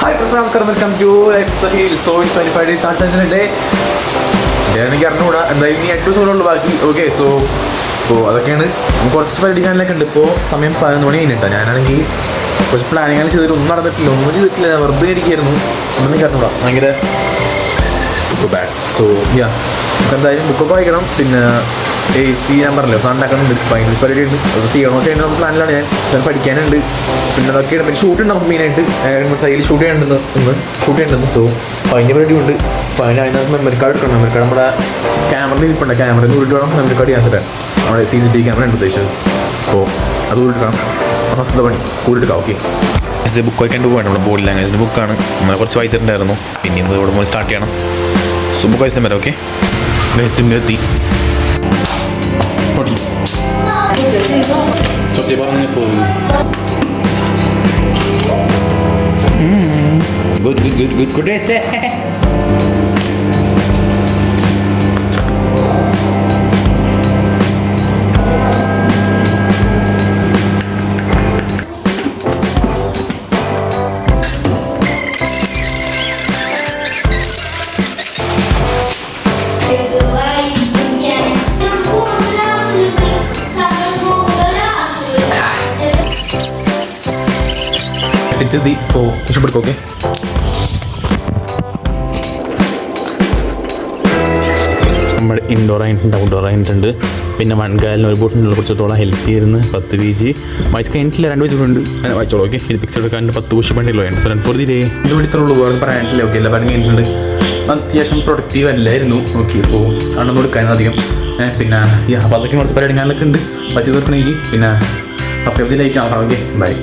Hi, Prasad. Welcome to Sahil. So it's 25 days starts in a day. എനിക്ക് അറിഞ്ഞുകൂടാ എന്തായാലും ഇനി 8 ദിവസമുള്ളൂ ബാക്കി. ഓക്കെ, സോ അതൊക്കെയാണ് കുറച്ച് പഠിക്കാനൊക്കെ ഉണ്ട്. ഇപ്പോൾ സമയം 11 മണി കഴിഞ്ഞിട്ടാണ്. ഞാനാണെങ്കിൽ കുറച്ച് പ്ലാനിങ് ചെയ്തിട്ട് ഒന്നും നടന്നിട്ടില്ല, ഒന്നും ചെയ്തിട്ടില്ല. ഞാൻ വെറുതെ ഇരിക്കുകയായിരുന്നു. ഒന്നും എനിക്ക് അറിഞ്ഞൂടാ, ഭയങ്കര സോ ബാഡ്. സോ യാ, നമുക്ക് എന്തായാലും ബുക്കൊക്കെ വായിക്കണം. പിന്നെ AC ഞാൻ പറഞ്ഞല്ലോ സാധനം ഭയങ്കര പരിപാടി ഉണ്ട്. അത് ചെയ്യണമെന്ന് ചെയ്യണം പ്ലാനിലാണ് ഞാൻ പഠിക്കാനുണ്ട്. പിന്നെ അതൊക്കെയാണ്. പിന്നെ ഷൂട്ട് ഉണ്ട് നമുക്ക് മെയിനായിട്ട് സൈഡിൽ ഷൂട്ട് ചെയ്യേണ്ടത്. സോ അതിൻ്റെ പരിപാടി ഉണ്ട്. അപ്പോൾ അതിനകത്ത് മെമ്മറി കാർഡ് എടുക്കണം. മെമ്മറി കാർഡ് നമ്മുടെ ക്യാമറയിൽ ഇരിപ്പുണ്ട്. ക്യാമറയിൽ ഊരിട്ട് വേണം മെമ്മറി കാർഡ് ചെയ്യാൻ തരാൻ. നമ്മുടെ CCTV ക്യാമറ ഉണ്ട് ഉദ്ദേശിച്ചത്. അപ്പോൾ അത് ഊരിട്ടാണ് ഫസ്റ്റ് പണി ഊരിട്ടാം. ഓക്കെ, ഇത് ബുക്ക് വായിക്കേണ്ട പോകാൻ നമ്മുടെ ബോഡി ലാംഗ്വേജിൻ്റെ ബുക്കാണ്. നമ്മൾ കുറച്ച് വായിച്ചിട്ടുണ്ടായിരുന്നു. പിന്നെ ഇന്ന് ഇവിടെ പോയി സ്റ്റാർട്ട് ചെയ്യണം. സോ ബുക്ക് വായിച്ചാൽ വരാം. ഓക്കെ, എത്തി സോച്ചി പറഞ്ഞു പോകും. Good day. സോ ഇഷ്ടപ്പെടുക്കും. ഓക്കെ, നമ്മുടെ ഇൻഡോർ ആയിട്ടുണ്ട്, ഔട്ട്ഡോർ ആയിട്ടുണ്ട്. പിന്നെ വൺകാലിന് ഒരു ബോട്ടിനുള്ള കുറച്ചത്തോളം ഹെൽത്തി ആയിരുന്നു. 10 PG വായിച്ച് കഴിഞ്ഞിട്ടില്ല, 2 വെച്ചിട്ടുണ്ട്. അങ്ങനെ വായിച്ചോളൂ. ഓക്കെ, ഇത് പിക്സ് എടുക്കാൻ 10 പുഷ്പണ്ടില്ലോ. സോ ഫോർ ദി ഡേ ഇത് വിളിത്തുള്ളൂ, വേറെ പറയാനില്ല. ഓക്കെ, എല്ലാ പണി കഴിഞ്ഞിട്ടുണ്ട്. അത്യാവശ്യം പ്രൊഡക്റ്റീവ് അല്ലായിരുന്നു. ഓക്കെ, സോ അതൊന്നും എടുക്കാൻ അധികം. പിന്നെ അപ്പോൾ അതൊക്കെ കുറച്ച് പരിപാടി ഞാനൊക്കെ ഉണ്ട് വച്ച് തീർക്കണമെങ്കിൽ. പിന്നെ സബ്സ്ക്രൈബ് ചെയ്ത് ലൈക്ക് ആവണം. Okay, by.